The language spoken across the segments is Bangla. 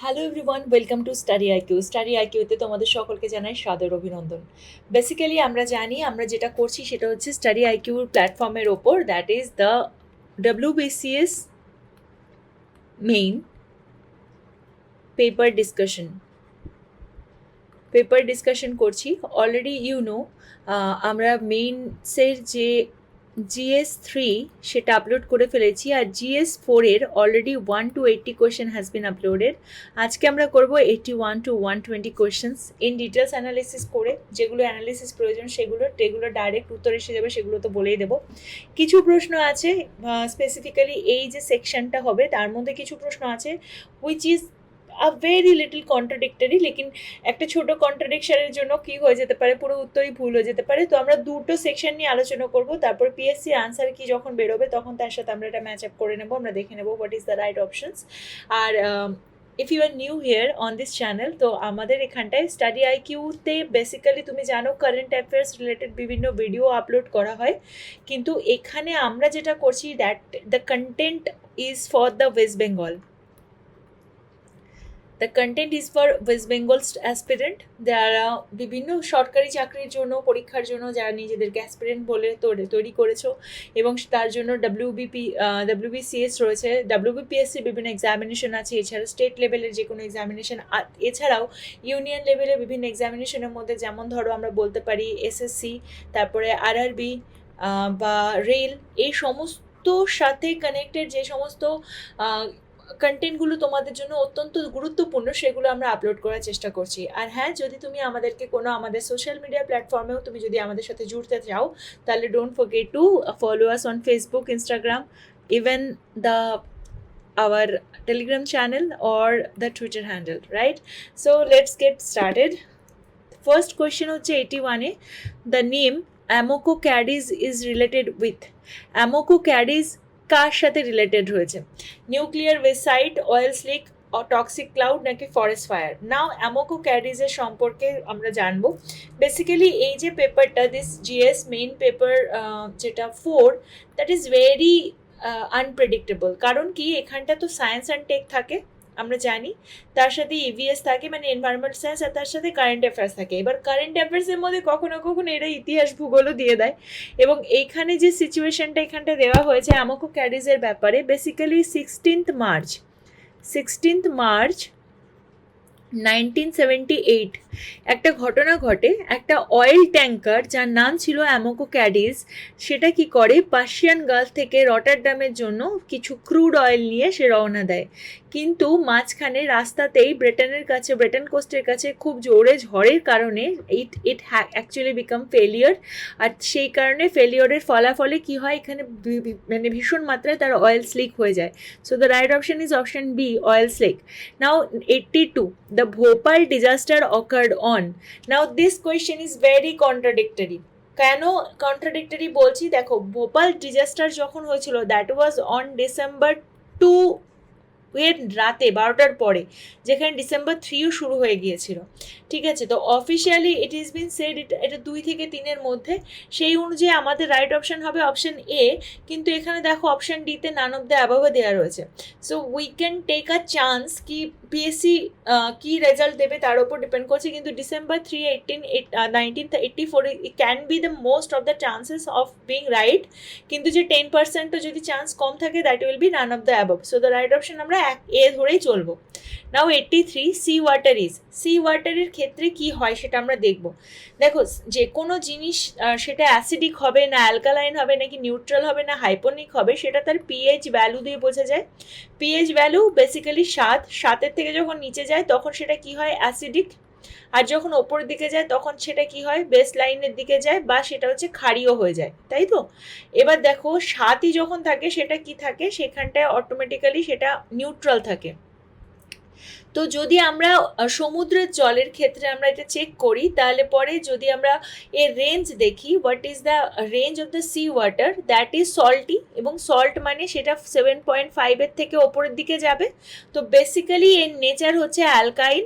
Hello everyone, welcome to study IQ. Study আইকিউতে তোমাদের সকলকে জানাই সাদর অভিনন্দন। বেসিক্যালি আমরা জানি আমরা যেটা করছি সেটা হচ্ছে স্টাডি আইকিউর প্ল্যাটফর্মের ওপর, that is the WBCS main paper discussion করছি। অলরেডি আমরা মেইনসের যে GS3 সেটা আপলোড করে ফেলেছি, আর GS4-এর already 1 to 80 question has been uploaded. আজকে আমরা করব 81 to 120 questions in details analysis করে। যেগুলো অ্যানালিসিস প্রয়োজন যেগুলো ডাইরেক্ট উত্তর এসে যাবে সেগুলো তো বলেই দেবো। কিছু প্রশ্ন আছে স্পেসিফিক্যালি এই যে সেকশনটা হবে তার মধ্যে কিছু প্রশ্ন আছে which is a very little contradictory, লেকিন একটা ছোট কন্ট্রাডিকশনের জন্য কি হয়ে যেতে পারে, পুরো উত্তরই ভুল হয়ে যেতে পারে। তো আমরা দুটো সেকশন নিয়ে আলোচনা করব, তারপর পিএসসি আনসার কি যখন বেরোবে তখন তার সাথে আমরা এটা ম্যাচ আপ করে নেবো, আমরা দেখে নেবো what is the right options. আর if you are new here on this channel, তো আমাদের এখানটায় স্টাডি আইকিউতে বেসিক্যালি তুমি জানো কারেন্ট অ্যাফেয়ার্স রিলেটেড বিভিন্ন ভিডিও আপলোড করা হয়, কিন্তু এখানে আমরা যেটা করছি that the content is for the West Bengal. The content is for West Bengal aspirant, যারা বিভিন্ন সরকারি চাকরির জন্য পরীক্ষার জন্য যারা নিজেদেরকে অ্যাসপিরেন্ট বলে তৈরি করেছো, এবং তার জন্য WBCS রয়েছে, WBPSC বিভিন্ন এক্সামিনেশন আছে, এছাড়া স্টেট লেভেলের যে কোনো এক্সামিনেশন, এছাড়াও ইউনিয়ন লেভেলের বিভিন্ন এক্সামিনেশনের মধ্যে যেমন ধরো আমরা বলতে পারি SSC, তারপরে RRB বা রেল, এই সমস্ত সাথে কানেক্টেড যে সমস্ত কন্টেন্টগুলো তোমাদের জন্য অত্যন্ত গুরুত্বপূর্ণ সেগুলো আমরা আপলোড করার চেষ্টা করছি। আর হ্যাঁ, যদি তুমি আমাদেরকে আমাদের সোশ্যাল মিডিয়া প্ল্যাটফর্মেও তুমি যদি আমাদের সাথে জুড়তে চাও, তাহলে don't forget to follow us on Facebook, Instagram, even the our Telegram channel or the Twitter handle, right? So let's get started. First question হচ্ছে 81-এ, the name Amoco Cadiz is related with. Amoco Cadiz কার সাথে রিলেটেড হয়েছে? Nuclear waste site, oil slick, toxic cloud, নাকি ফরেস্ট ফায়ার? নাও অ্যামোকো ক্যাডিজের সম্পর্কে আমরা জানবো। বেসিক্যালি এই যে পেপারটা, দিস GS মেইন পেপার যেটা 4, দ্যাট ইজ ভেরি আনপ্রেডিক্টেবল। কারণ কি, এখানটা তো সায়েন্স অ্যান্ড টেক থাকে আমরা জানি, তার সাথে EVS থাকে মানে এনভায়রনমেন্টাল সায়েন্স, আর তার সাথে কারেন্ট অ্যাফেয়ার্স থাকে। এবার কারেন্ট অ্যাফেয়ার্সের মধ্যে কখনো কখনো এরা ইতিহাস ভূগোলও দিয়ে দেয়, এবং এইখানে যে সিচুয়েশনটা এখানটা দেওয়া হয়েছে অ্যামোকো ক্যাডিজের ব্যাপারে, বেসিক্যালি 16th মার্চ 1978 একটা ঘটনা ঘটে। একটা অয়েল ট্যাঙ্কার যার নাম ছিল অ্যামোকো ক্যাডিজ, সেটা কি করে, পার্সিয়ান গালফ থেকে রটারডামের জন্য কিছু ক্রুড অয়েল নিয়ে সে রওনা দেয়। কিন্তু মাঝখানে রাস্তাতেই ব্রিটেন কোস্টের কাছে খুব জোরে ঝড়ের কারণে ইট অ্যাকচুয়ালি বিকাম ফেলিয়ার। আর সেই কারণে ফেলিওরের ফলাফলে কি হয়, এখানে মানে ভীষণ মাত্রায় তার অয়েল স্লিক হয়ে যায়। So the right option is option B, oil slick. Now 82, the Bhopal disaster occurred on. Now this question is very contradictory. কেন কন্ট্রাডিক্টরি বলছি দেখো, ভোপাল ডিজাস্টার যখন হয়েছিল দ্যাট ওয়াজ অন December 2 এর রাতে 12টার পরে, যেখানে December 3ও শুরু হয়ে গিয়েছিল। ঠিক আছে, তো officially it is been said এটা 2 থেকে 3-এর মধ্যে, সেই অনুযায়ী আমাদের রাইট অপশন হবে অপশন এ। কিন্তু এখানে দেখো অপশন ডিতে নান অফ দ্য অ্যাবভ দেওয়া রয়েছে। So we can take a chance কি পিএসসি কি রেজাল্ট দেবে তার উপর ডিপেন্ড করছে, কিন্তু December 3, 1984 can be the most of the chances of being right, কিন্তু যে 10%ও যদি চান্স কম থাকে that will be none of the above. So the right option আমরা এ ধরেই চলবো। নাও 83, সি ওয়াটারের ক্ষেত্রে কি হয় সেটা আমরা দেখব। দেখো, যে কোনো জিনিস সেটা অ্যাসিডিক হবে না অ্যালকালাইন হবে নাকি নিউট্রাল হবে না হাইপোনিক হবে, সেটা তার পিএইচ ভ্যালু দিয়ে বোঝা যায়। পিএইচ ভ্যালু বেসিক্যালি 7-এর থেকে যখন নিচে যায় তখন সেটা কি হয়, অ্যাসিডিক, আর যখন ওপরের দিকে যায় তখন সেটা কি হয়, বেস লাইনের দিকে যায়, বা সেটা হচ্ছে ক্ষারীয় হয়ে যায়, তাই তো? এবার দেখো 7ই যখন থাকে সেটা কি থাকে, সেখানটায় অটোমেটিক্যালি সেটা নিউট্রাল থাকে। তো যদি আমরা সমুদ্রের জলের ক্ষেত্রে আমরা এটা চেক করি, তাহলে পরে যদি আমরা এর রেঞ্জ দেখি, what is the range of the sea water, that is salty, এবং সল্ট মানে সেটা 7.5-এর থেকে ওপরের দিকে যাবে। তো বেসিক্যালি এর নেচার হচ্ছে অ্যালকাইন,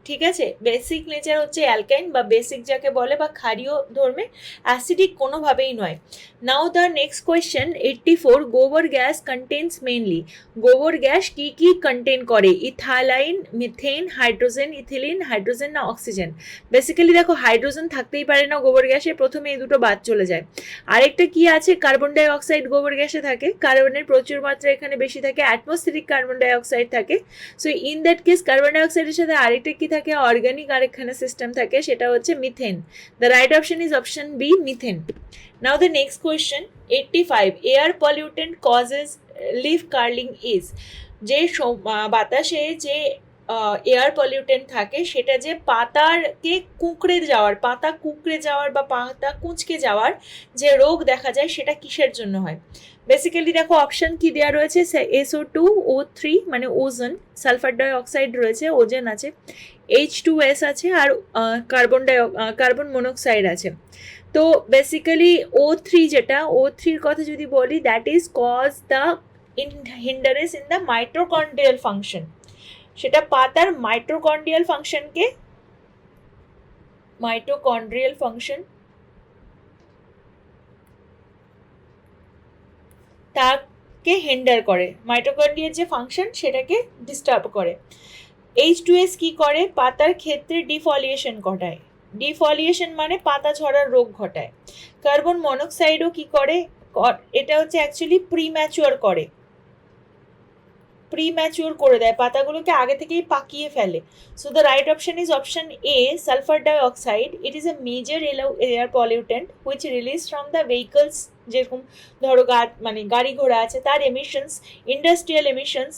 ঠিক আছে, বেসিক নেচার হচ্ছে অ্যালকাইন বা বেসিক যাকে বলে, বা ক্ষারীয় ধর্মে, অ্যাসিডিক কোনোভাবেই নয়। নাও দ্য নেক্সট কোয়েশ্চেন 84, গোবর গ্যাস কন্টেন্স মেইনলি, গোবর গ্যাস কি কি কন্টেন করে? ইথালাইন, মিথেন, হাইড্রোজেন, ইথিলিন, হাইড্রোজেন না অক্সিজেন? বেসিক্যালি দেখো হাইড্রোজেন থাকতেই পারে না গোবর গ্যাসে, প্রথমে এই দুটো বাদ চলে যায়। আরেকটা কি আছে, কার্বন ডাই অক্সাইড গোবর গ্যাসে থাকে, কার্বনের প্রচুর মাত্রা এখানে বেশি থাকে, অ্যাটমসফেরিক কার্বন ডাই অক্সাইড থাকে। So in that case carbon ডাই অক্সাইডের সাথে আরেকটা কি থাকে, অর্গানিক আরেকখানে সিস্টেম থাকে, সেটা হচ্ছে methane. The right option is option B, methane. Now the next question 85, air pollutant causes leaf curling is, যে বাতাসে যে এয়ার পলিউটেন্ট থাকে সেটা যে পাতাকে কুঁকড়ে যাওয়ার, পাতা কুঁকড়ে যাওয়ার বা পাতা কুঁচকে যাওয়ার যে রোগ দেখা যায়, সেটা কিসের জন্য হয়? বেসিক্যালি দেখো অপশন কি দেওয়া রয়েছে, SO2O3 মানে ওজন, সালফার ডাই অক্সাইড রয়েছে, ওজোন আছে, H2S আছে, আর কার্বন মনোক্সাইড আছে। তো বেসিক্যালি O3, যেটা O3-র কথা যদি বলি, that is cause the hindrance in the mitochondrial function. সেটা পাতার মাইটোকন্ড্রিয়াল ফাংশন তাকে হিন্ডার করে, মাইটোকন্ড্রিয়ার যে ফাংশন সেটাকে ডিস্টার্ব করে। H2S কি করে? পাতার ক্ষেত্রে ডিফলিয়েশন ঘটায়, ডিফলিয়েশন মানে পাতা ঝরার রোগ ঘটায়। কার্বন মনোক্সাইডও কি করে? এটা হচ্ছে অ্যাকচুয়ালি প্রিম্যাচিওর করে দেয়, পাতাগুলোকে আগে থেকেই পাকিয়ে ফেলে। So the right option is option A, sulphur ডাই অক্সাইড। It is a major air pollutant which release from the vehicles, যেরকম ধরো মানে গাড়ি ঘোড়া আছে তার এমিশনস, ইন্ডাস্ট্রিয়াল এমিশনস,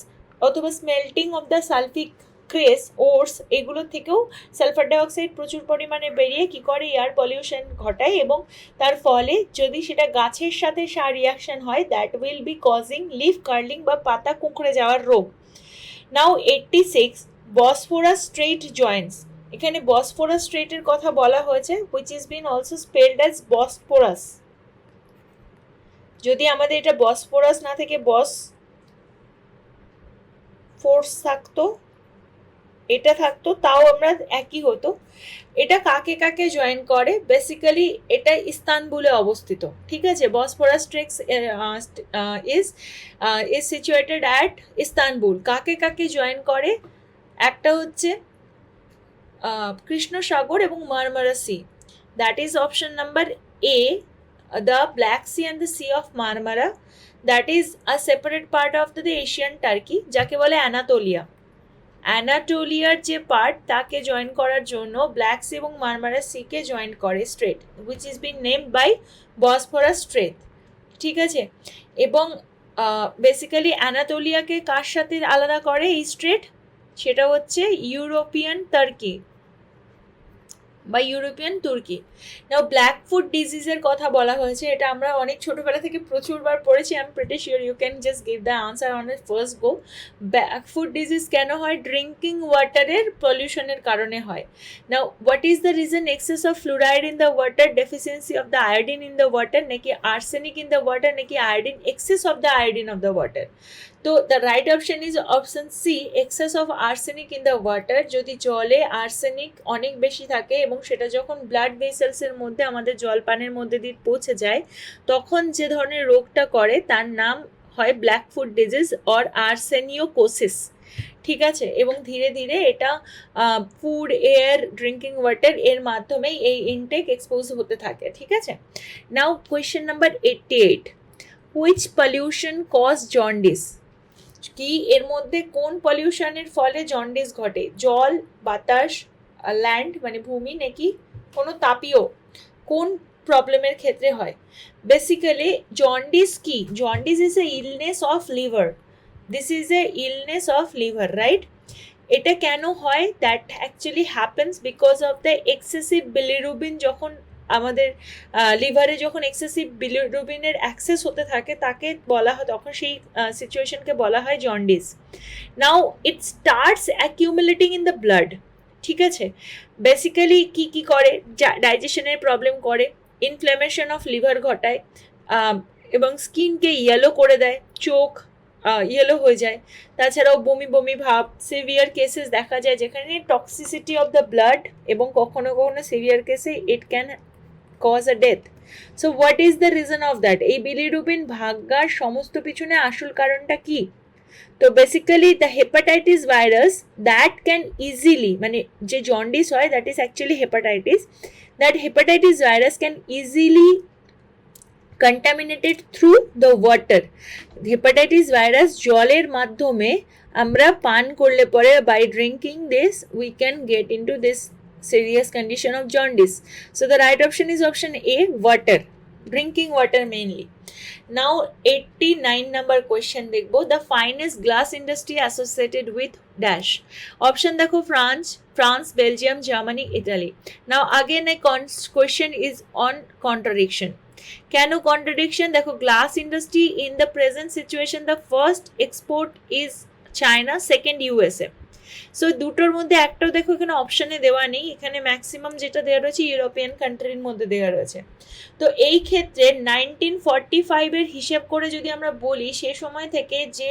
অথবা smelting of the sulphide cress ores, এগুলো থেকেও সালফার ডাই অক্সাইড প্রচুর পরিমাণে বেরিয়ে কি করে, এয়ার পলিউশন ঘটায়, এবং তার ফলে যদি সেটা গাছের সাথে রিয়াকশন হয়, that will B causing leaf curling বা পাতা কুঁকড়ে যাওয়ার রোগ। নাও 86, বসফোরাস স্ট্রেট জয়েন্টস, এখানে বসফোরাস স্ট্রেটের কথা বলা হয়েছে, which is been also spelled as Bosphorus. যদি আমাদের এটা বসফোরাস না থেকে বসফোর্স থাকতো, এটা থাকতো, তাও আমরা একই হতো। এটা কাকে কাকে জয়েন করে? বেসিক্যালি এটা ইস্তানবুলে অবস্থিত, ঠিক আছে। Bosphorus straits is situated at Istanbul. কাকে কাকে জয়েন করে? একটা হচ্ছে কৃষ্ণ সাগর এবং Marmara sea, that is option number A, the Black Sea and the Sea of Marmara, that is a separate part of the Asian Turkey, যাকে বলে অ্যানাটোলিয়ার যে পার্ট তাকে জয়েন করার জন্য ব্ল্যাক সি এবং মারমারা সিকে জয়েন করে strait, which is been named by Bosphorus strait, ঠিক আছে। এবং বেসিক্যালি অ্যানাটোলিয়াকে কার সাথে আলাদা করে এই স্ট্রেট? সেটা হচ্ছে ইউরোপিয়ান টার্কি বা ইউরোপিয়ান তুর্কি। নাও ব্ল্যাক ফুট ডিজিজের কথা বলা হয়েছে, এটা আমরা অনেক ছোটোবেলা থেকে প্রচুরবার পড়েছি। I am pretty sure you can just give the answer on a first go. Black foot disease কেন হয়? ড্রিঙ্কিং ওয়াটারের পলিউশনের কারণে হয়। Now what is the reason? Excess of fluoride in the water, deficiency of the iodine in the water, নাকি আর্সেনিক ইন দ্য ওয়াটার, নাকি iodine, excess of the iodine of the water. তো the right option is option C, excess of arsenic in the water. যদি জলে আর্সেনিক অনেক বেশি থাকে এবং সেটা যখন ব্লাড ভেসেলসের মধ্যে আমাদের জলপানের মধ্যে দিয়ে পৌঁছে যায়, তখন যে ধরনের রোগটা করে তার নাম হয় ব্ল্যাক ফুট ডিজিজ অর আর্সেনিওকোসিস, ঠিক আছে। এবং ধীরে ধীরে এটা ফুড, এয়ার, ড্রিঙ্কিং ওয়াটার এর মাধ্যমেই এই ইনটেক এক্সপোজ হতে থাকে, ঠিক আছে। Now question number 88, which pollution cause jaundice? কি এর মধ্যে কোন পলিউশনের ফলে জন্ডিস ঘটে? জল, বাতাস, ল্যান্ড মানে ভূমি, নাকি কোনো তাপীয়? কোন প্রবলেমের ক্ষেত্রে হয়? বেসিক্যালি জন্ডিস কি? Jaundice is a illness of liver, this is A illness of liver, right? এটা কেন হয়? That actually happens because of the excessive bilirubin. যখন আমাদের লিভারে যখন এক্সেসিভ বিলিরুবিনের অ্যাক্সেস হতে থাকে তাকে বলা হয়, তখন সেই সিচুয়েশনকে বলা হয় jaundice. Now it starts accumulating in the blood, ঠিক আছে। বেসিক্যালি কি করে? ডাইজেশনের প্রবলেম করে, ইনফ্ল্যামেশন অফ লিভার ঘটায়, এবং স্কিনকে ইয়েলো করে দেয়, চোখ ইয়েলো হয়ে যায়। তাছাড়াও বমি বমি ভাব, সিভিয়ার কেসেস দেখা যায় যেখানে টক্সিসিটি অফ দ্য ব্লাড, এবং কখনো কখনো সিভিয়ার কেসে it can cause a death. So what is the reason of that? এই বিলিরুবিন ভাগ্যার সমস্ত পিছনে আসল কারণটা কি? তো basically the hepatitis virus that can easily, মানে যে জন্ডিস হয় that is actually hepatitis, that hepatitis virus can easily contaminated through the water. Hepatitis virus জলের মাধ্যমে আমরা পান করলে পরে, by drinking this we can get into this serious condition of jaundice. So the right option is option A, water, drinking water mainly. Now 89 number question দেখবো, the finest glass industry associated with dash. Option দেখো France, Belgium, Germany, Italy. Now again a question is on contradiction. কেন কন্ট্রাডিকশন? দেখো, glass industry in the present situation the first export is China, second USA. So দুটোর মধ্যে একটাও দেখো এখানে অপশানে দেওয়া নেই, এখানে ম্যাক্সিমাম যেটা দেওয়া রয়েছে ইউরোপিয়ান কান্ট্রির মধ্যে দেওয়া রয়েছে। তো এই ক্ষেত্রে 1945-এর হিসেব করে যদি আমরা বলি, সে সময় থেকে যে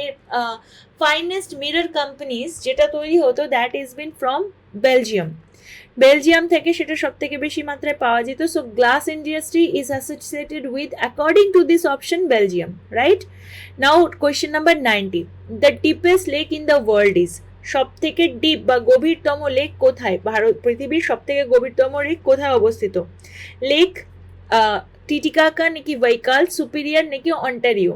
ফাইনেস্ট মিরর কোম্পানিজ যেটা তৈরি হতো that is bin from Belgium থেকে সেটা সব থেকে বেশি মাত্রায় পাওয়া যেত। So glass industry is associated with, according to this option, Belgium, right? Now question number 90, the deepest lake in the world is, সব থেকে ডিপ বা গভীরতম লেক কোথায়? পৃথিবীর সব থেকে গভীরতম লেক কোথায় অবস্থিত? লেক টিটিকাকা নাকি বাইকাল, সুপিরিয়ার নাকি অন্টারিও?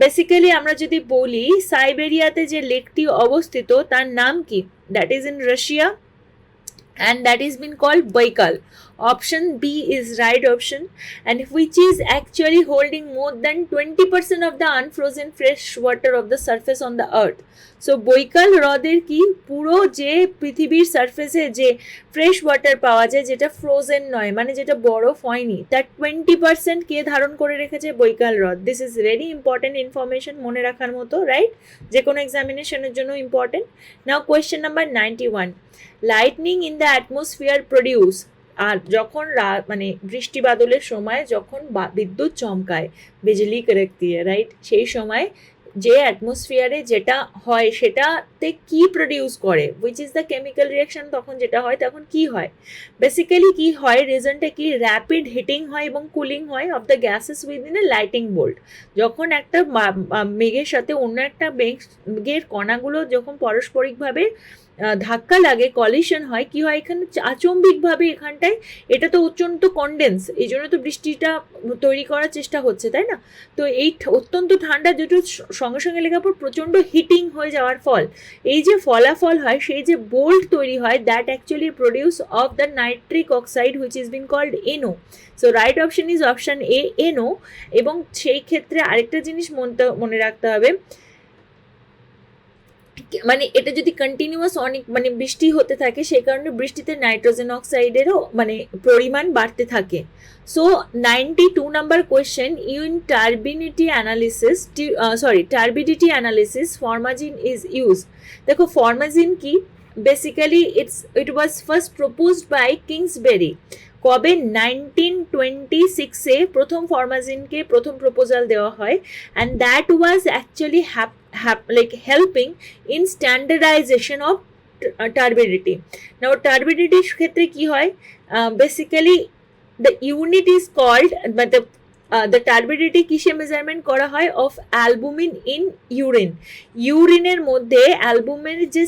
বেসিক্যালি আমরা যদি বলি সাইবেরিয়াতে যে লেকটি অবস্থিত তার নাম কি? That is in Russia, and that is been called Baikal. Option B is right option, and which is actually holding more than 20% of the unfrozen fresh water of the surface on the earth. So বৈকাল হ্রদের কি পুরো যে পৃথিবীর সারফেসে যে ফ্রেশ ওয়াটার পাওয়া যায়, যেটা ফ্রোজেন নয়, মানে যেটা বরফ হয়নি, তার 20% কে ধারণ করে রেখেছে? বৈকাল হ্রদ। This is very important information, মনে রাখার মতো, রাইট? যে কোনো এক্সামিনেশনের জন্য important. Now question number 91, lightning in the atmosphere produce, আর যখন মানে বৃষ্টি বাদলের সময় যখন বিদ্যুৎ চমকায়, বিজলি করক দিয়ে, রাইট? সেই সময় যে অ্যাটমসফিয়ারে যেটা হয় সেটাতে কি প্রডিউস করে, which is the chemical reaction, তখন যেটা হয় তখন কি হয়? বেসিক্যালি কি হয়, রিজনটা কি? র্যাপিড হিটিং হয় এবং কুলিং হয় of the gases within a lighting bolt. যখন একটা মেঘের সাথে অন্য একটা মেঘের কণাগুলো যখন পারস্পরিকভাবে ধাক্কা লাগে, কলিশন হয়, কি হয় এখানে? আচম্বিকভাবে এখানটায়, এটা তো অত্যন্ত কন্ডেন্স, এই জন্য তো বৃষ্টিটা তৈরি করার চেষ্টা হচ্ছে, তাই না? তো এই অত্যন্ত ঠান্ডা যেটা সঙ্গে সঙ্গে লেগে পর প্রচণ্ড হিটিং হয়ে যাওয়ার ফল এই যে ফলাফল হয়, সেই যে বোল্ট তৈরি হয়, that actually produce of the nitric oxide which is been called NO. So right option is option A, NO. এবং সেই ক্ষেত্রে আরেকটা জিনিস মনে রাখতে হবে, মানে এটা যদি কন্টিনিউয়াস অনেক মানে বৃষ্টি হতে থাকে, সেই কারণে বৃষ্টিতে নাইট্রোজেন অক্সাইডেরও মানে পরিমাণ বাড়তে থাকে। So 92 number question, in turbidity analysis formazin is use. দেখো ফরমাজিন কি? Basically it was first proposed by Kingsbury. কবে? 1926-এ প্রথম ফরমাজিনকে প্রথম প্রপোজাল দেওয়া হয়, and that was actually helping in standardization of turbidity. Now turbidity ক্ষেত্রে কি হয়? Basically the unit is called, but the turbidity কিসে মেজারমেন্ট করা হয়? অফ অ্যালবুমিন ইন ইউরিনের মধ্যে অ্যালবুমের যে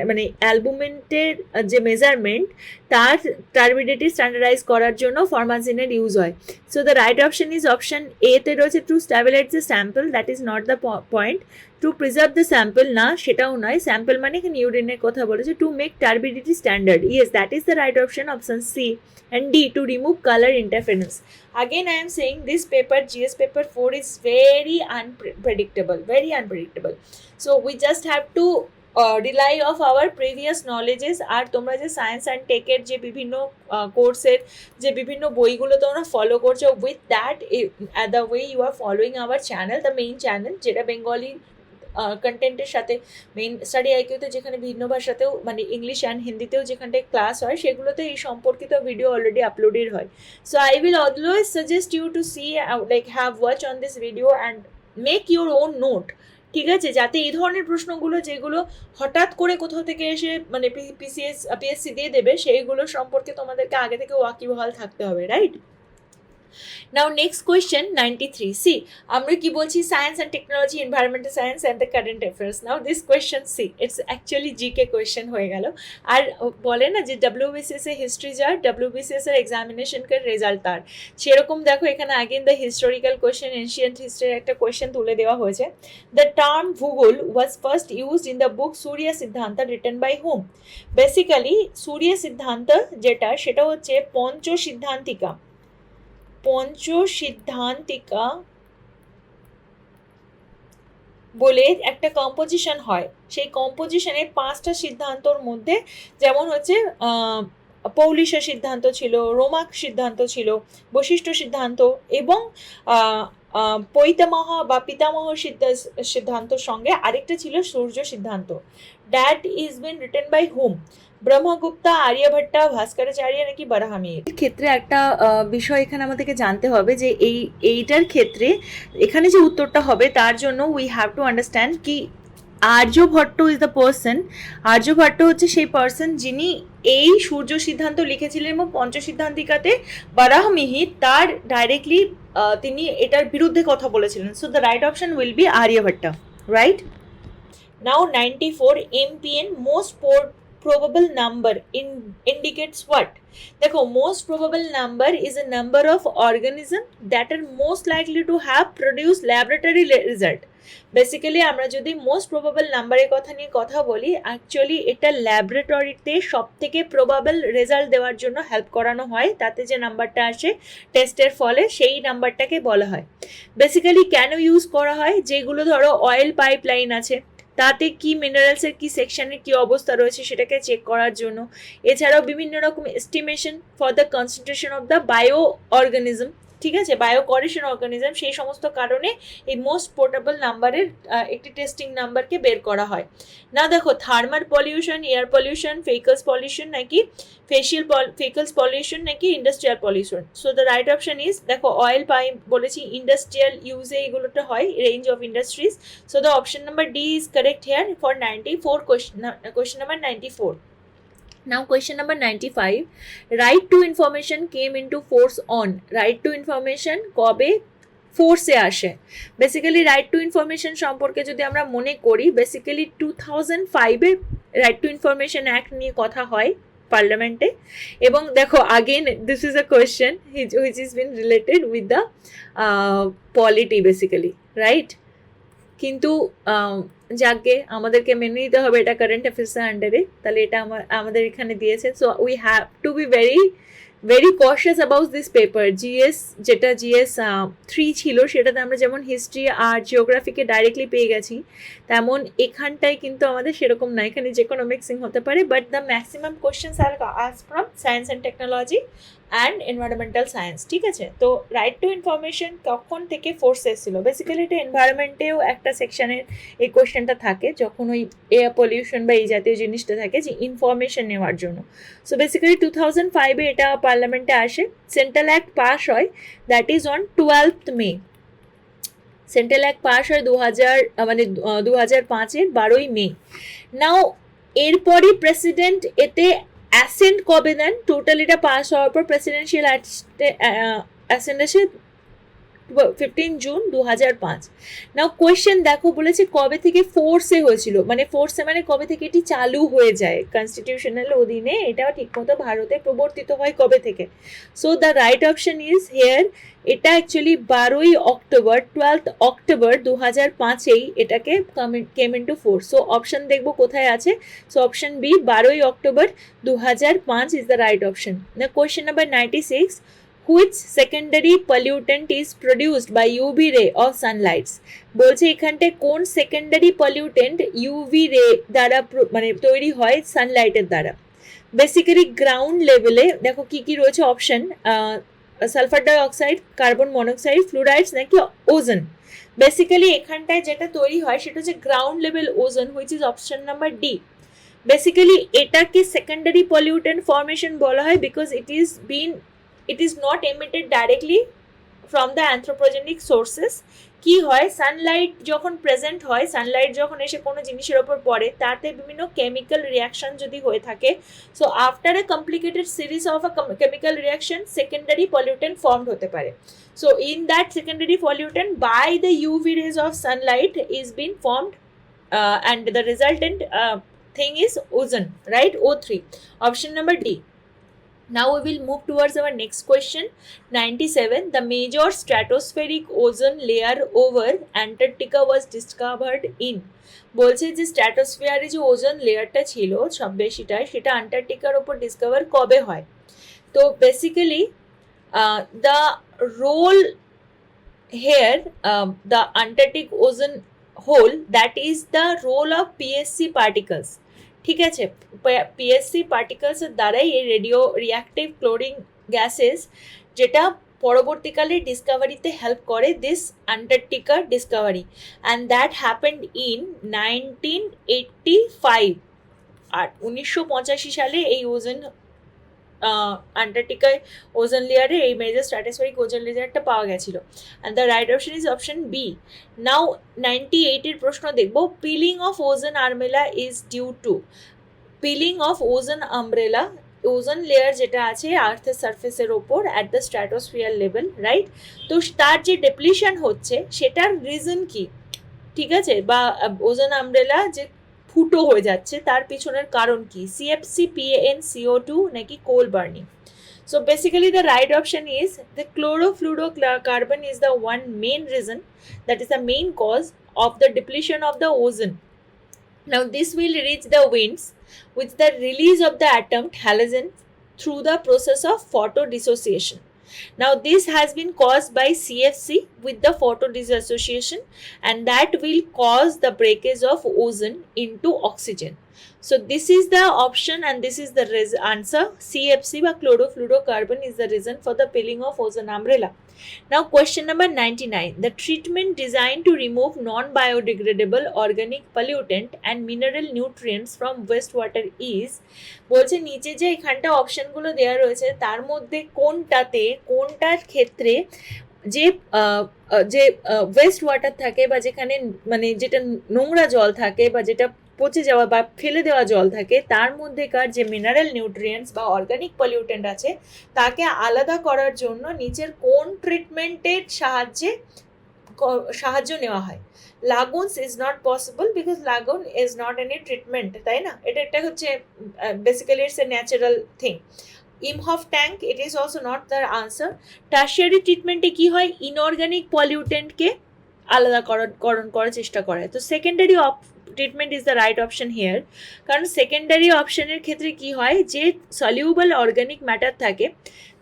মানে অ্যালবুমেন্টের যে মেজারমেন্ট, তার টার্বিডিটি স্ট্যান্ডার্ডাইজ করার জন্য ফরমাজিনের ইউজ হয়। So the right option is option A তে রয়েছে, to stabilise the sample, that is not the point. To preserve the sample, না সেটাও নয়, স্যাম্পল মানে এখানে ইউরিনের কথা বলেছে। To make turbidity standard, yes that is the right option, option C. And D, to remove color interference. Again I am saying this paper, GS paper 4, is very unpredictable. So we just have to rely of our previous knowledges. আর তোমরা যে সায়েন্স অ্যান্ড টেকের যে বিভিন্ন কোর্সের যে বিভিন্ন বইগুলো তোমরা ফলো করছো, with that the way you are following our channel, the main channel, যেটা বেঙ্গলি কন্টেন্টের সাথে মেইন স্টাডি আইকিউতে, যেখানে ভিন্ন ভাষাতেও মানে ইংলিশ অ্যান্ড হিন্দিতেও যেখানটায় ক্লাস হয়, সেগুলোতে এই সম্পর্কিত ভিডিও অলরেডি আপলোডেড হয়। So I will always suggest you to see, like have watch on this video and make your own note ঠিক আছে, যাতে এই ধরনের প্রশ্নগুলো যেগুলো হঠাৎ করে কোথাও থেকে এসে মানে পিএসসি দিয়ে দেবে সেইগুলো সম্পর্কে তোমাদেরকে আগে থেকে ওয়াকিবহাল থাকতে হবে, right? Now next question 93. See, আমরা কি বলছি science and technology, environmental science and the current affairs. Now this question, see, it's actually GK question হয়ে গেল। আর বলে না যে WBCS এর হিস্ট্রি যার, WBCS এর এক্সামিনেশন কে রেজাল্ট তার, সেরকম দেখো এখানে again the historical question, ancient হিস্ট্রির একটা কোয়েশ্চেন তুলে দেওয়া হয়েছে। The term Bhugol was first used in the book Surya Siddhanta written by hmm? Basically Surya Siddhanta যেটা, সেটা হচ্ছে পঞ্চসিদ্ধান্তিকা বলে একটা কম্পোজিশন হয়। সেই কম্পোজিশনে 5টা সিদ্ধান্তর মধ্যে যেমন হচ্ছে পৌলিশ সিদ্ধান্ত ছিল, রোমাক সিদ্ধান্ত ছিল, বশিষ্ঠ সিদ্ধান্ত এবং পৈতামহ বা পিতামহ সিদ্ধান্তর সঙ্গে আরেকটা ছিল Surya Siddhanta. That is been written by hmm? Brahmagupta, Aryabhata, Bhaskaracharya নাকি বারাহামি? এর ক্ষেত্রে একটা বিষয় এখানে আমাদেরকে জানতে হবে যে এইটার ক্ষেত্রে এখানে যে উত্তরটা হবে তার জন্য উই হ্যাভ টু আন্ডারস্ট্যান্ড কি Aryabhata is the person. Aryabhata হচ্ছে সেই পার্সন যিনি এই সূর্য সিদ্ধান্ত লিখেছিলেন এবং পঞ্চসিদ্ধান্তিকাতে বারাহমিহি তার ডাইরেক্টলি তিনি এটার বিরুদ্ধে কথা বলেছিলেন। So the right option will be Aryabhata, right? Now 94 MPN most probable number indicates what? দেখো most probable number is a number of organisms that are most likely to have produced laboratory result. Basically আমরা যদি মোস্ট প্রবাবল নাম্বারের কথা নিয়ে কথা বলি, অ্যাকচুয়ালি এটা ল্যাবরেটরিতে সব থেকে প্রবাবল রেজাল্ট দেওয়ার জন্য হেল্প করানো হয়। তাতে যে নাম্বারটা আসে টেস্টের ফলে সেই নাম্বারটাকে বলা হয়। বেসিক্যালি কেন ইউজ করা হয়? যেগুলো ধরো অয়েল পাইপলাইন আছে তাতে কি মিনারেলসের কি সেকশনের কি অবস্থা রয়েছে সেটাকে চেক করার জন্য। এছাড়াও বিভিন্ন রকম estimation for the concentration of the bio organism, ঠিক আছে, বায়োকরেশন অর্গানিজম, সেই সমস্ত কারণে এই মোস্ট পোর্টেবল নাম্বারের একটি টেস্টিং নাম্বারকে বের করা হয়। না দেখো thermal pollution, air pollution, vehicles pollution নাকি ভেহিকলস পলিউশন নাকি industrial pollution? So the right option is, দেখো অয়েল পাইপ বলেছি, ইন্ডাস্ট্রিয়াল ইউজে এগুলোটা হয়, range of industries. So the option number D is correct here for 94 question number 94. Now question number 95. Right to information came into force on? Right to information কবে ফোর্সে আসে? বেসিক্যালি রাইট টু ইনফরমেশন সম্পর্কে যদি আমরা মনে করি, বেসিক্যালি 2005-এ রাইট টু ইনফরমেশন অ্যাক্ট নিয়ে কথা হয় পার্লামেন্টে। এবং দেখো again this is a question which is been related with the polity basically, right? কিন্তু যাকে আমাদেরকে মেনে নিতে হবে এটা কারেন্ট অ্যাফেয়ার্সের আন্ডারে, তাহলে এটা আমাদের এখানে দিয়েছে। So we have to be very cautious about this paper. GS যেটা জিএস 3 ছিল সেটাতে আমরা যেমন হিস্ট্রি আর জিওগ্রাফিকে ডাইরেক্টলি পেয়ে গেছি, তেমন এখানটায় কিন্তু আমাদের সেরকম না, এখানে যে কোনো মিক্সিং হতে পারে। But the maximum questions are asked from science and technology and environmental science, ঠিক আছে? তো রাইট টু ইনফরমেশন কখন থেকে ফোর্স এসেছিল? বেসিক্যালি এটা এনভায়রনমেন্টেও একটা সেকশনের এই কোয়েশ্চেনটা থাকে, যখন ওই এয়ার পলিউশন বা এই জাতীয় জিনিসটা থাকে যে ইনফরমেশন নেওয়ার জন্য। সো বেসিক্যালি 2005-এ এটা পার্লামেন্টে আসে। সেন্ট্রাল অ্যাক্ট পাস হয়, that is on 12th May। Central act pass হয় 2005-এর 12ই মে। নাও এরপরই প্রেসিডেন্ট এতে অ্যাসেন্ট কবে দেন? টোটাল এটা পাস হওয়ার পর প্রেসিডেন্সিয়াল অ্যাসেন্ট আসে 15 জুন 2005। নাও কোয়েশ্চেন দেখো বলেছে কবে থেকে ফোর্সে হয়েছিল, মানে ফোর্সে মানে কবে থেকে এটি চালু হয়ে যায় কনস্টিটিউশনাল অধীনে, এটা ঠিকমতো ভারতে প্রবর্তিত হয় কবে থেকে? So the right option is here, এটা অ্যাকচুয়ালি 12ই অক্টোবর 12th অক্টোবর 2005-এই এটাকে came into force. So option দেখবো কোথায় আছে। সো অপশন বি 12ই October 2005 is the right option. না question number 96. Which secondary pollutant is produced by UV ray of sunlights? বলছে এখানটায় কোন সেকেন্ডারি পলিউটেন্ট ইউভি রে দ্বারা মানে তৈরি হয় সানলাইটের দ্বারা? বেসিক্যালি গ্রাউন্ড লেভেলে দেখো কি কি রয়েছে option, sulphur dioxide, carbon monoxide, fluorides নাকি ওজন? বেসিক্যালি এখানটায় যেটা তৈরি হয় সেটা হচ্ছে ground level ozone, which is option number D. Basically এটাকে সেকেন্ডারি পলিউটেন্ট ফর্মেশন বলা হয় because it is not emitted directly from the anthropogenic sources. কি হয়, সানলাইট যখন প্রেজেন্ট হয়, সানলাইট যখন এসে কোনো জিনিসের ওপর পড়ে, তাতে বিভিন্ন কেমিক্যাল রিয়াকশন যদি হয়ে থাকে, so after a complicated series of a chemical reaction secondary pollutant formed হতে পারে। So in that secondary pollutant by the UV rays of sunlight is been formed and the resultant thing is ozone, right? O3, option number D. Now we will move towards our next question. 97. The major stratospheric ozone layer over Antarctica was discovered in. বলছে যে স্ট্র্যাটোস্ফিয়ারে যে ওজন লেয়ারটা ছিল সব বেশিটাই, সেটা আন্টার্কটিকার উপর ডিসকভার কবে হয়? তো basically the role here, the Antarctic ozone hole, that is the role of PSC particles. ঠিক আছে, পিএসসি পার্টিকলসের দ্বারাই এই রেডিও রিয়াক্টিভ ক্লোরিন গ্যাসেস, যেটা পরবর্তীকালে ডিসকভারিতে হেল্প করে this Antarctica Discovery, and that happened in 1985। আর 1985 সালে এই ওজন আন্টার্কটিকায় ওজন লেয়ারে এই মেজর স্ট্র্যাটোস্ফেরিক ওজন লেয়ারটা পাওয়া গেছিল, and the right option is option B. Now 98 প্রশ্ন দেখব, পিলিং অফ ওজন আরমেলা is due to. Peeling of ozone umbrella, ozone layer যেটা আছে আর্থের সারফেসের ওপর at the stratosphere level, right? তো তার যে ডেপ্লিশন হচ্ছে সেটার রিজন কি? ঠিক আছে, বা ওজন আমব্রেলা যে ফুটো হয়ে যাচ্ছে তার পিছনের কারণ কি? সিএফসি, পিএএন, CO2 নাকি কোল burning? So basically the right option is the chlorofluorocarbon is the one main reason, that is the main cause of the depletion of the ozone. Now this will reach the winds with the release of the atom halogen through the process of photodissociation. Now this has been caused by CFC with the photodissociation, and that will cause the breakage of ozone into oxygen. So this is the option and this is the answer. CFC বা chlorofluorocarbon is the reason for the peeling of ozone umbrella. Now question number 99. The treatment designed to remove non-biodegradable organic pollutant and mineral nutrients from wastewater is, বলছে নিচে যে এখানটা অপশনগুলো দেওয়া রয়েছে তার মধ্যে কোনটার ক্ষেত্রে যে যে ওয়েস্ট ওয়াটার থাকে বা যেখানে মানে যেটা নোংরা জল থাকে বা যেটা পচে যাওয়া বা ফেলে দেওয়া জল থাকে, তার মধ্যেকার যে মিনারেল নিউট্রিয়েন্টস বা অর্গানিক পলিউটেন্ট আছে তাকে আলাদা করার জন্য নিচের কোন ট্রিটমেন্টের সাহায্য নেওয়া হয়? Lagoons is not possible because lagoon is not any treatment, তাই না? এটা হচ্ছে basically it's a natural thing. Imhoff tank, it is also not the answer. Tertiary ট্রিটমেন্টে কি হয়? ইনঅর্গানিক পলিউটেন্টকে আলাদাকরণ করার চেষ্টা করে। তো secondary treatment is the right option here, কারণ সেকেন্ডারি অপশনের ক্ষেত্রে কি হয়, যে সলিউবল অর্গানিক ম্যাটার থাকে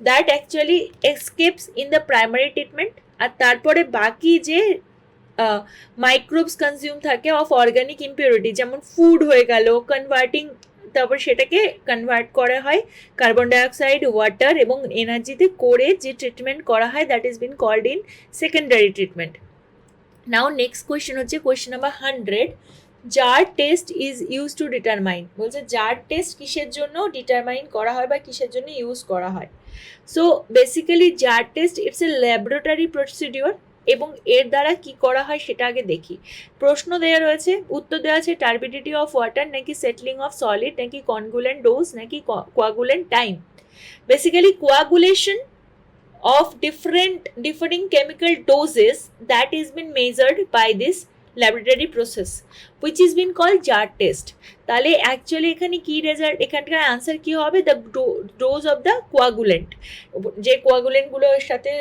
that actually escapes in the primary treatment, আর তারপরে বাকি যে মাইক্রোবস কনজিউম থাকে অফ অর্গানিক ইম্পিউরিটি, যেমন ফুড হয়ে গেল, কনভার্টিং, তারপর সেটাকে কনভার্ট করা হয় কার্বন ডাইঅক্সাইড, ওয়াটার এবং এনার্জিতে করে যে ট্রিটমেন্ট করা হয়, that is been called in secondary treatment. Now next question হচ্ছে question number 100। Jar test is use to determine, বলছে জার টেস্ট কিসের জন্য ডিটারমাইন করা হয় বা কিসের জন্য ইউজ করা হয়? So basically jar test it's a laboratory procedure, এবং এর দ্বারা কি করা হয় সেটা আগে দেখি। প্রশ্ন দেওয়া রয়েছে, উত্তর দেওয়া আছে টার্বিডিটি অফ ওয়াটার নাকি সেটলিং অফ সলিড নাকি কনগুলেন্ট ডোজ নাকি coagulant time. Basically coagulation of differing chemical doses that is been measured by this laboratory process which is been called jar test. তাহলে অ্যাকচুয়ালি এখানে কি রেজাল্ট, এখানকার আনসার কি হবে? The dose of the coagulant, যে কোয়াগুলেন্টগুলোর সাথে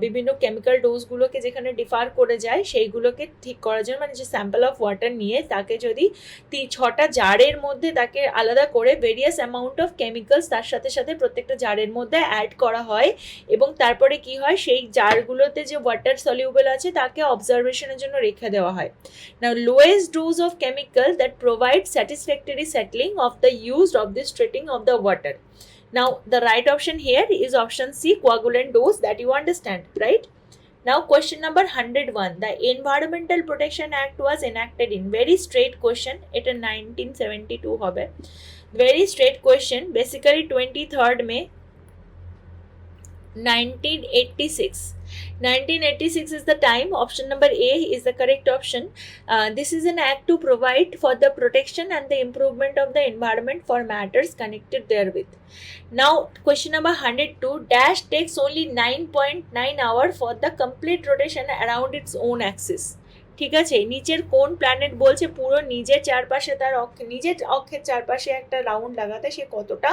বিভিন্ন কেমিক্যাল ডোজগুলোকে যেখানে ডিফার করে যায় সেইগুলোকে ঠিক করার জন্য, মানে যে স্যাম্পল অফ ওয়াটার নিয়ে তাকে যদি 6টা জারের মধ্যে তাকে আলাদা করে ভেরিয়াস অ্যামাউন্ট অফ কেমিক্যালস তার সাথে সাথে প্রত্যেকটা জারের মধ্যে অ্যাড করা হয়, এবং তারপরে কি হয়, সেই জারগুলোতে যে ওয়াটার সলিউবল আছে তাকে অবজারভেশনের জন্য রেখে দেওয়া হয়। Now lowest dose of chemical that provide satisfactory settling of the use of this treating of the water. Now the right option here is option C, coagulant dose, that you understand, right? Now question number 101. The Environmental Protection Act was enacted in, very straight question, এটা 1972 হবে, very straight question, basically 23rd May 1986, 1986 is the time. Option number A is the correct option. This is an act to provide for the protection and the improvement of the environment for matters connected therewith. Now, question number 102. Dash takes only 9.9 hours for the complete rotation around its own axis. ঠিক আছে, নিচের কোন প্ল্যানেট বলছে পুরো নিজের চারপাশে তার নিজের অক্ষের চারপাশে একটা রাউন্ড লাগাতে সে কতটা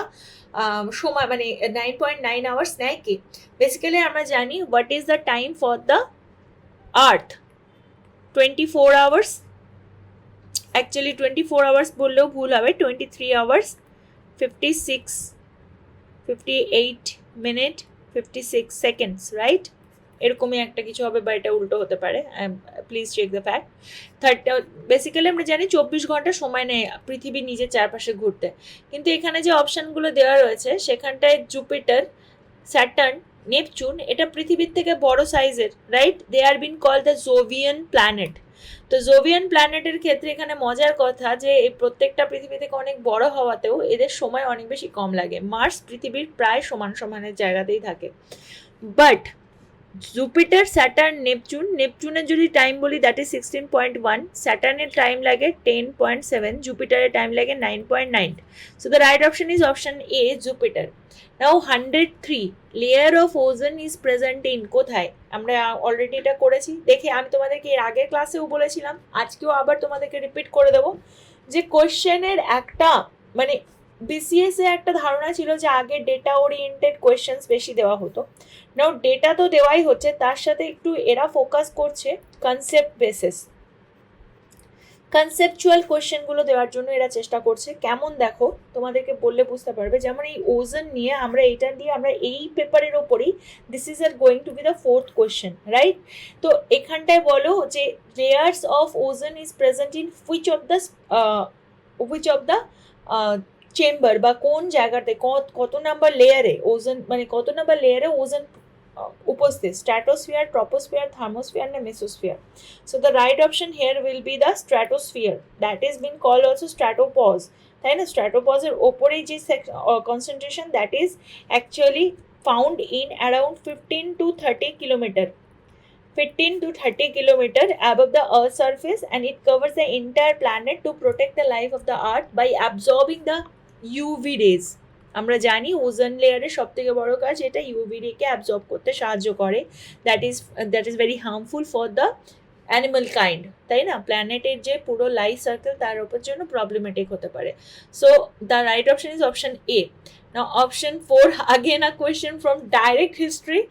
সময় মানে 9.9 আওয়ার্স নেয় কি? বেসিক্যালি আমরা জানি what is the time for the earth, 24 hours. Actually 24 hours বললেও ভুল হবে, 23 আওয়ার্স 58 মিনিট 56 সেকেন্ডস, রাইট? এরকমই একটা কিছু হবে বা এটা উল্টো হতে পারে, please check the fact. Basically আমরা জানি 24 ঘন্টা সময় নেয় পৃথিবী নিজের চারপাশে ঘুরতে, কিন্তু এখানে যে অপশানগুলো দেওয়া রয়েছে সেখানটায় জুপিটার, স্যাটার্ন, নেপচুন এটা পৃথিবীর থেকে বড় সাইজের, right? They are been call the Jovian planet. তো জোভিয়ান প্ল্যানেটের ক্ষেত্রে এখানে মজার কথা যে এই প্রত্যেকটা পৃথিবী থেকে অনেক বড় হওয়াতেও এদের সময় অনেক বেশি কম লাগে। মার্স পৃথিবীর প্রায় সমানের জায়গাতেই থাকে। বাট জুপিটার, স্যাটার্ন, নেপচুনের যদি টাইম বলি দ্যাট ইজ 16.1, স্যাটার্নের টাইম লাগে 10.7, জুপিটারের টাইম লাগে 9.9। So the right option is option A, Jupiter. Now 103, layer of ওজন ইজ প্রেজেন্ট ইন, কোথায়? আমরা অলরেডি এটা করেছি, দেখে আমি তোমাদেরকে এর আগের ক্লাসেও বলেছিলাম, আজকেও আবার তোমাদেরকে রিপিট করে দেবো যে কোয়েশ্চেনের একটা মানে বিসিএস এ একটা ধারণা ছিল যে আগে ডেটা ওরিয়েন্টেড কোয়েশ্চেন্স বেশি দেওয়া হতো। নাও ডেটা তো দেওয়াই হচ্ছে, তার সাথে একটু এরা ফোকাস করছে কনসেপ্ট বেসিস, কনসেপচুয়াল কোয়েশ্চেনগুলো দেওয়ার জন্য এরা চেষ্টা করছে। কেমন দেখো, তোমাদেরকে বললে বুঝতে পারবে। যেমন এই ওজন নিয়ে আমরা এইটা দিয়ে আমরা এই পেপারের ওপরই this is are going to B the 4th question, right? তো এখানটায় বলো যে লেয়ার্স অফ ওজন is present in which of the chamber, বা কোন জায়গাতে কত নাম্বার লেয়ারে ওজন, মানে কত নাম্বার লেয়ারে ওজন উপস্থিত, স্ট্র্যাটোস্ফিয়ার, ট্রপোস্ফিয়ার, থার্মোস্ফিয়ার না mesosphere? So the right option here will be the stratosphere, that is been called also stratopause, তাই না? স্ট্র্যাটোপজের ওপরেই যে concentration that is actually found in around 15 to 30 kilometer, 15 to 30 kilometer above the Earth's surface, and it covers the entire planet to protect the life of the Earth by absorbing the UV rays. আমরা জানি ওজন লেয়ারের সব থেকে বড় কাজ এটা ইউভি রেকে অ্যাবজর্ব করতে সাহায্য করে, that is very harmful for the animal kind, তাই না? প্ল্যানেটের যে পুরো লাইফ সার্কেল তার উপর জন্য প্রবলেমেটিক হতে পারে। So the right option is option A. Now option 4, again a question from direct history.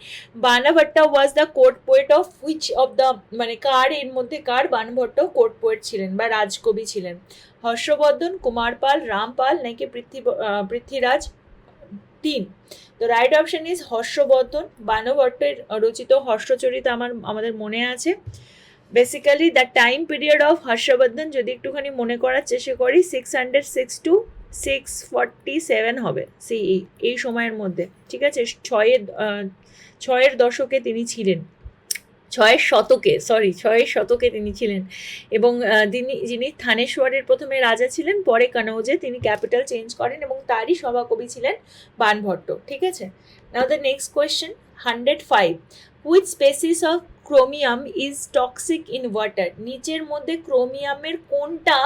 Banabhatta was the court poet of which of the, মানে কার এর মধ্যে কার বাণভট্ট কোর্ট পোয়েট ছিলেন বা রাজকবি ছিলেন? হর্ষবর্ধন, কুমার পাল, রাম পাল নাকি পৃথ্বীরাজ? 3। তো রাইট অপশন ইজ হর্ষবর্ধন। বাণভট্টের রচিত হর্ষচরিত আমাদের মনে আছে। Basically the time period of Harshavardhana যদি একটুখানি মনে করার চেষ্টা করি 606 to 647 হবে সিই, এই সময়ের মধ্যে, ঠিক আছে? ছয়ের দশকে তিনি ছিলেন, ছয়ের শতকে তিনি ছিলেন। এবং যিনি থানেশ্বরের প্রথমে রাজা ছিলেন, পরে কানৌজে তিনি ক্যাপিটাল চেঞ্জ করেন এবং তারই সভাকবি ছিলেন বাণভট্ট, ঠিক আছে? Now the next question 105, which species of chromium is toxic in water? নিচের মধ্যে ক্রোমিয়ামের কোনটা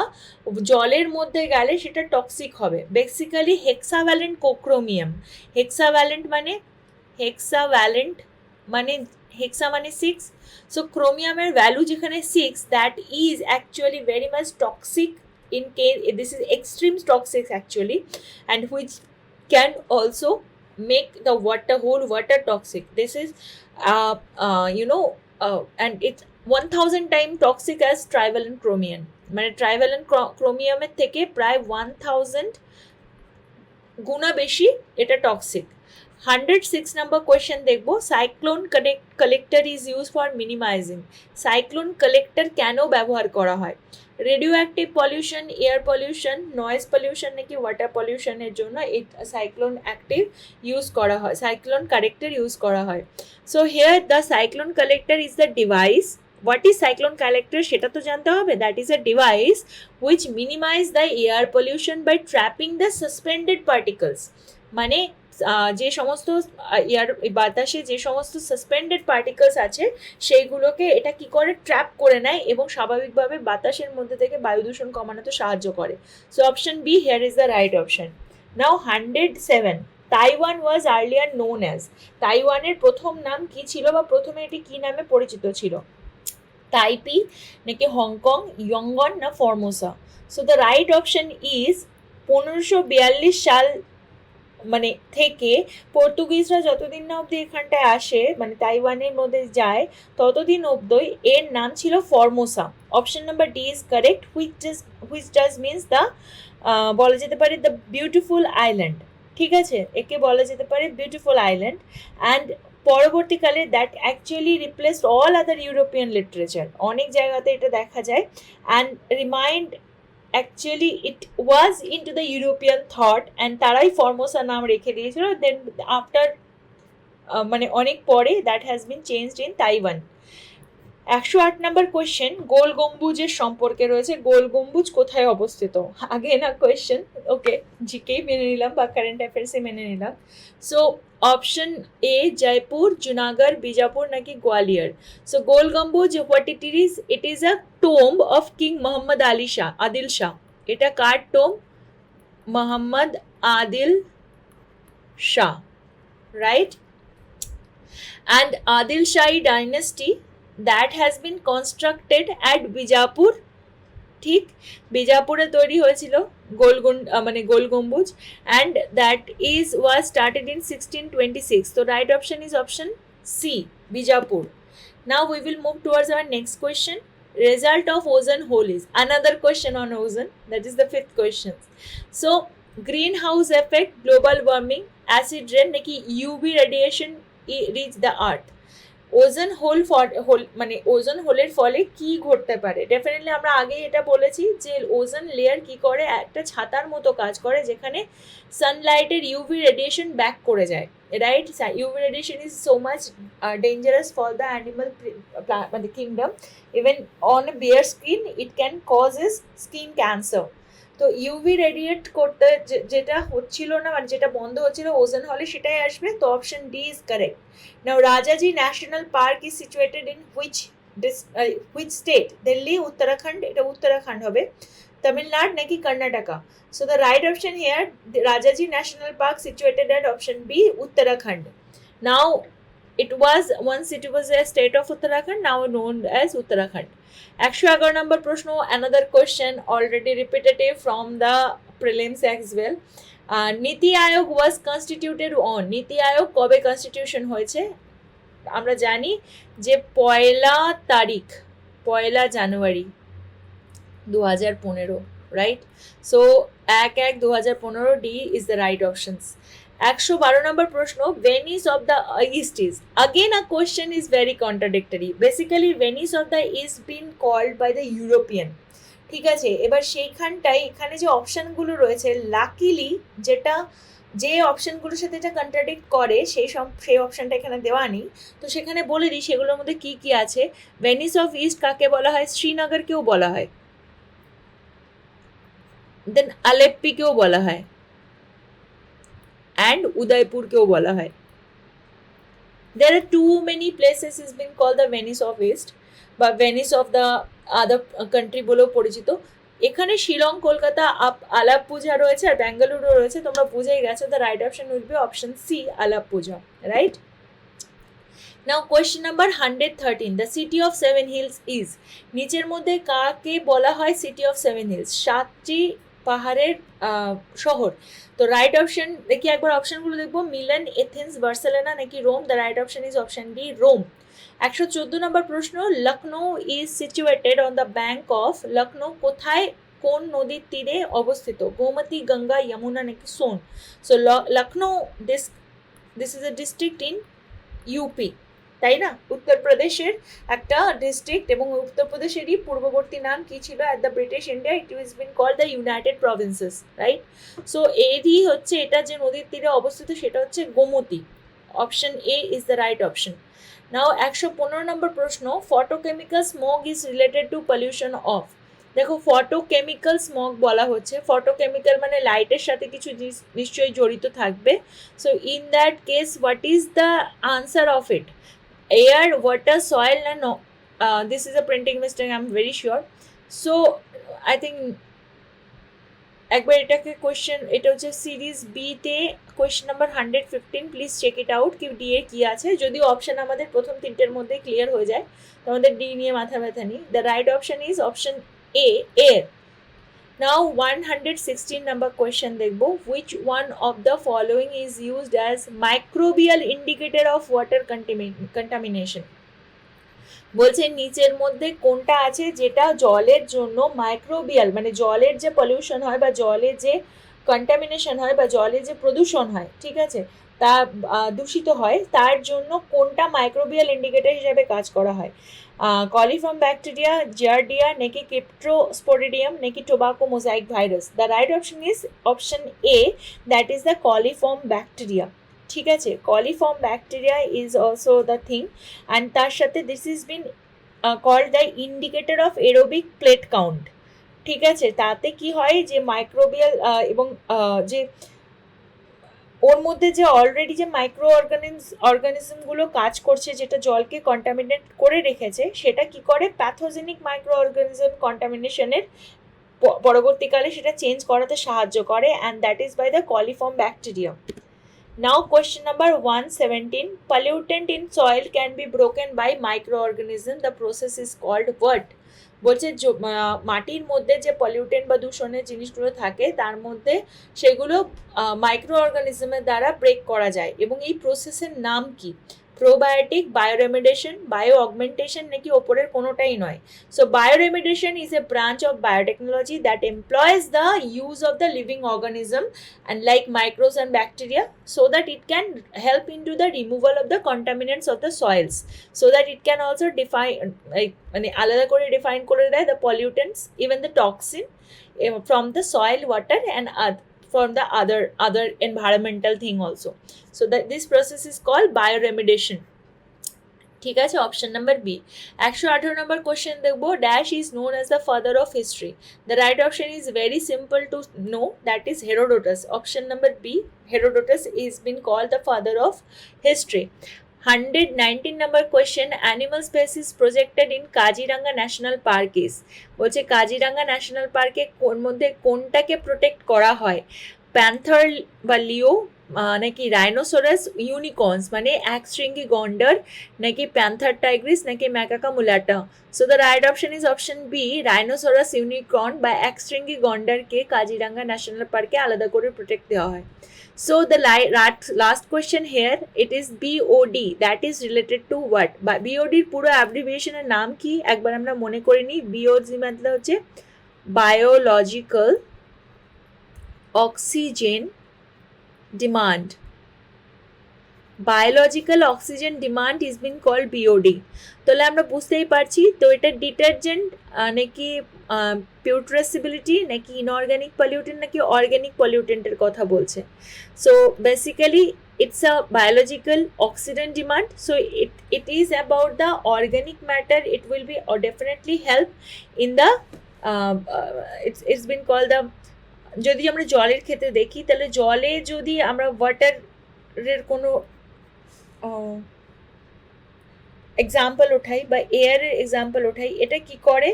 জলের মধ্যে গেলে সেটা টক্সিক হবে? বেসিক্যালি হেক্সাভ্যালেন্ট কোক্রোমিয়াম। হেক্সাভ্যালেন্ট মানে হেক্সা মানে 6, সো ক্রোমিয়ামের ভ্যালু যেখানে 6, that is actually very much toxic in case this is extreme toxic actually, and which can also make the whole water toxic. This is and it's 1000 times toxic as trivalent chromium, মানে ট্রাইভ্যালেন্ট ক্রোমিয়ামের থেকে প্রায় 1000 গুণা বেশি এটা টক্সিক। 106 number question দেখবো, cyclone collector is use for minimising. Cyclone collector কেন ব্যবহার করা হয়? Radio active pollution, air pollution, noise pollution নাকি ওয়াটার পলিউশনের জন্য এই সাইক্লোন কালেক্টর ইউজ করা হয়। So here the cyclone collector is the device. What is cyclone collector সেটা তো জানতে হবে। That is a device which minimise the air pollution by trapping the suspended particles, মানে যে সমস্ত এয়ার বাতাসে যে সমস্ত সাসপেন্ডেড পার্টিকেলস আছে সেইগুলোকে এটা কি করে ট্র্যাপ করে নেয় এবং স্বাভাবিকভাবে বাতাসের মধ্যে থেকে বায়ু দূষণ কমানোতে সাহায্য করে। So option B here is the right option. Now 107, Taiwan was earlier known as, তাইওয়ানের প্রথম নাম কি ছিল বা প্রথমে এটি কি নামে পরিচিত ছিল? তাইপি নাকি হংকং, ইয়ঙ্গন না Formosa? So the right option is 1542 সাল মানে থেকে পর্তুগিজরা যতদিন না অবধি এখানটায় আসে মানে তাইওয়ানের মধ্যে যায় ততদিন অবধি এর নাম ছিল Formosa. Option number D is correct, which does means the বলা যেতে পারে দ্য বিউটিফুল আইল্যান্ড। ঠিক আছে, একে বলা যেতে পারে বিউটিফুল আইল্যান্ড। অ্যান্ড পরবর্তীকালে that actually replaced all other European literature, অনেক জায়গাতে এটা দেখা যায়। And remind actually it was into the European thought and তারাই ফরমোসা নাম রেখে দিয়েছিল। দেন আফটার মানে অনেক পরে that has been changed in Taiwan. 108 নম্বর কোয়েশ্চেন গোল গম্বুজের সম্পর্কে রয়েছে। গোল গম্বুজ কোথায় অবস্থিত? আগে না কোয়েশ্চেন, ওকে জিকেই মেনে নিলাম বা কারেন্ট অ্যাফেয়ার্সে মেনে নিলাম। So option A Jaipur, Junagadh, Bijapur নাকি Gwalior? So Gol Gumbaz what it is a tomb of king Mohammad Adil Shah. এটা কার tomb? Mohammad Adil Shah, right? and Adil Shahi dynasty that has been constructed at Bijapur, ঠিক বিজাপুরে তৈরি হয়েছিল গোল গম্বুজ, and that was started in 1626. So right option is option C, Bijapur. Now we will move towards our next question. Result of ozone hole is another question on ozone, that is the 5th question. So greenhouse effect, global warming, acid rain নাকি UV radiation reach the earth? ওজন মানে ওজন হোলের ফলে কি ঘটতে পারে? ডেফিনেটলি আমরা আগে এটা বলেছি যে ওজন লেয়ার কি করে, একটা ছাতার মতো কাজ করে যেখানে সানলাইটের ইউভি রেডিয়েশন ব্যাক করে যায়, right? UV radiation is so much dangerous for the animal মানে kingdom, even on bare skin it can causes skin cancer. তো ইউভি রেডিয়েট করতে যেটা হচ্ছিল না মানে যেটা বন্ধ হচ্ছিল ওজন হলে সেটাই আসবে। তো option D is correct. Now Rajaji national park is situated in which state? Delhi, Uttarakhand, এটা উত্তরাখণ্ড হবে, তামিলনাড়ু নাকি Karnataka? So the right option here Rajaji national park situated at option B, Uttarakhand. Now once it was a state of Uttarakhand, now known as Uttarakhand. 111 number প্রশ্ন, another question already repetitive from the prelims as well. নীতি আয়োগ was constituted on, নীতি আয়োগ কবে কনস্টিটিউশন হয়েছে? আমরা জানি যে 1 জানুয়ারি 2015, রাইট? সো 1/1/2015 D is the right options. 112 নম্বর প্রশ্ন, Venice of the East is, again a question is very contradictory. Basically Venice of the East been called by the European, ঠিক আছে? এবার সেইখানটায় এখানে যে অপশানগুলো রয়েছে লাকিলি যে অপশানগুলোর সাথে এটা কন্ট্রাডিক্ট করে সেই অপশানটা এখানে দেওয়া নেই। তো সেখানে বলে দিই সেগুলোর মধ্যে কি কি আছে। ভেনিস অফ ইস্ট কাকে বলা হয়? শ্রীনগরকেও বলা হয়, দেন আলেপ্পিকেও বলা হয়, and উদয়পুরকেও বলা হয়। There are too many places is being called the Venice of East বা Venice of the other country বলেও পরিচিত। এখানে শিলং, কলকাতা, আলাপ্পুঝা রয়েছে আর বেঙ্গালুরু রয়েছে, তোমরা বুঝেই গেছো। The right option will be option C, Alappuzha, right? Now question number 113, the city of 7 hills is, নিচের মধ্যে কাকে বলা হয় সিটি অফ 7 হিলস? 7টি পাহাড়ের শহর। তো রাইট অপশন দেখি একবার অপশনগুলো দেখবো, মিলান, এথেন্স, বার্সেলোনা নাকি Rome? The right option is option D, Rome. 114 নম্বর প্রশ্ন, Lucknow is situated on the bank of, Lucknow কোথায় কোন নদীর তীরে অবস্থিত? গোমতী, গঙ্গা, যমুনা নাকি Son? So Lucknow this is a district in UP, তাই না? উত্তরপ্রদেশের একটা ডিস্ট্রিক্ট, এবং উত্তরপ্রদেশেরই পূর্ববর্তী নাম কি ছিল at the British India? It is been called the United Provinces, right? So এরই হচ্ছে এটা যে নদীর তীরে অবস্থিত সেটা হচ্ছে Gomti. Option A is the right option. Now 115 নম্বর প্রশ্ন, photochemical smoke is related to pollution of, দেখো ফটোকেমিক্যাল স্মগ বলা হচ্ছে, ফটোকেমিক্যাল মানে লাইটের সাথে কিছু জিনিস নিশ্চয়ই জড়িত থাকবে। So in that case what is the answer of it? Air, water, soil না? No, this is a printing mistake, I am very sure. So I think একবার এটাকে কোয়েশ্চেন, এটা হচ্ছে সিরিজ বিতে question number 115, please check it out কি ডি এ কী আছে। যদিও অপশান আমাদের প্রথম তিনটের মধ্যে ক্লিয়ার হয়ে যায়, তো আমাদের ডি নিয়ে মাথা ব্যথা নেই। The right option is option A, air. Now 116 number question দেখবো, which one of the following is used as microbial indicator of water contamination? বলছে নিচের মধ্যে কোনটা আছে যেটা জলের জন্য মাইক্রোবিয়াল মানে জলের যে পলিউশন হয় বা জলে যে কন্টামিনেশন হয় বা জলে যে প্রদূষণ হয়, ঠিক আছে, তা দূষিত হয়, তার জন্য কোনটা মাইক্রোবিয়াল ইন্ডিকেটর হিসাবে কাজ করা হয়? কলিফর্ম ব্যাকটেরিয়া, জিয়ার্ডিয়া, নাকি ক্রিপ্টোস্পোরিডিয়াম, নাকি tobacco mosaic virus? The right option is option A, that is the coliform bacteria. ঠিক আছে, coliform bacteria is also the thing, and তার সাথে this is been called the indicator of aerobic plate count. ঠিক আছে, তাতে কি হয় যে মাইক্রোবিয়াল এবং যে ওর মধ্যে যে অলরেডি যে মাইক্রো অর্গানিজমগুলো কাজ করছে যেটা জলকে কন্টামিনেট করে রেখেছে, সেটা কি করে প্যাথোজেনিক মাইক্রো অর্গানিজম কন্টামিনেশনের পরবর্তীকালে সেটা চেঞ্জ করাতে সাহায্য করে, and that is by the coliform bacteria. Now question number 117, pollutant in soil can be broken by microorganism, the process is called what? বলছে মাটির মধ্যে যে পলিউটেন্ট বা দূষণের জিনিসগুলো থাকে তার মধ্যে সেগুলো মাইক্রো অর্গানিজমের দ্বারা ব্রেক করা যায়, এবং এই প্রসেসের নাম কি? প্রোবায়োটিক, বায়োরেমিডেশন, বায়ো অগমেন্টেশন, নাকি ওপরের কোনোটাই নয়? So bioremediation is a branch of biotechnology that employs the use of the living organism and like microbes and bacteria so that it can help into the removal of the contaminants of the soils, so that it can also define মানে আলাদা করে ডিফাইন করে দেয় the pollutants, even the toxin from the soil, water and from the other environmental thing also. So that this process is called bioremediation. ঠিক আছে, অপশন নাম্বার বি। 118 নম্বর কোয়েশ্চেন দেখবো, dash is known as the father of history? The right option is very simple to know, that is Herodotus. Option number B, Herodotus is been called the father of history. 119 number question, animal species projected in Kaziranga national park is? বলছে কাজিরাঙ্গা ন্যাশনাল পার্কে কোন মধ্যে কোনটাকে প্রোটেক্ট করা হয়? প্যান্থার বা লিও, নাকি রাইনোসোরাস, ইউনিকর্নস মানে একশৃঙ্গি গন্ডার, নাকি প্যান্থার টাইগ্রিস, নাকি macaca mulatta? So the right option is option B, rhinoceros, unicorn বা একশৃঙ্গি গন্ডারকে কাজিরাঙ্গা ন্যাশনাল পার্কে আলাদা করে প্রোটেক্ট দেওয়া হয়। So the last question here, it is BOD, that is related to what? BOD এর পুরো অ্যাব্রিভিয়েশনের নাম কি একবার আমরা মনে করে নিই। BOD মানে হচ্ছে biological oxygen demand. Biological oxygen demand is been called BOD। তাহলে আমরা বুঝতেই পারছি, তো এটা ডিটারজেন্ট নাকি পিউট্রেসিবিলিটি, নাকি ইনঅর্গ্যানিক পলিউটেন্ট, নাকি অর্গ্যানিক পলিউটেন্টের কথা বলছে? So basically it's a biological oxygen demand, so it is about the organic matter. It will be or definitely help in the it's been called the, যদি আমরা জলের ক্ষেত্রে দেখি তাহলে জলে যদি আমরা ওয়াটারের কোনো এক্সাম্পল ওঠাই বা এয়ারের এক্সাম্পল ওঠাই, এটা কি করে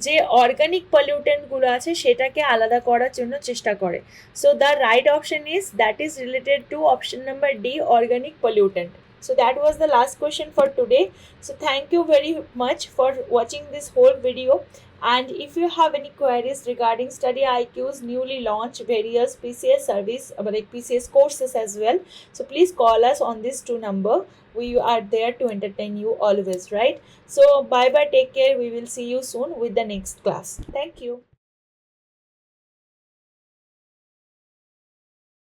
যে অর্গানিক পলিউটেন্টগুলো আছে সেটাকে আলাদা করার জন্য চেষ্টা করে। So the right option is that is related two option number D, organic pollutant. So that was the last question for today. So thank you very much for watching this whole video, and if you have any queries regarding Study IQ's newly launched various PCS service like PCS courses as well, so please call us on this 2 number. We are there to entertain you always, right? So bye bye, take care, we will see you soon with the next class. Thank you.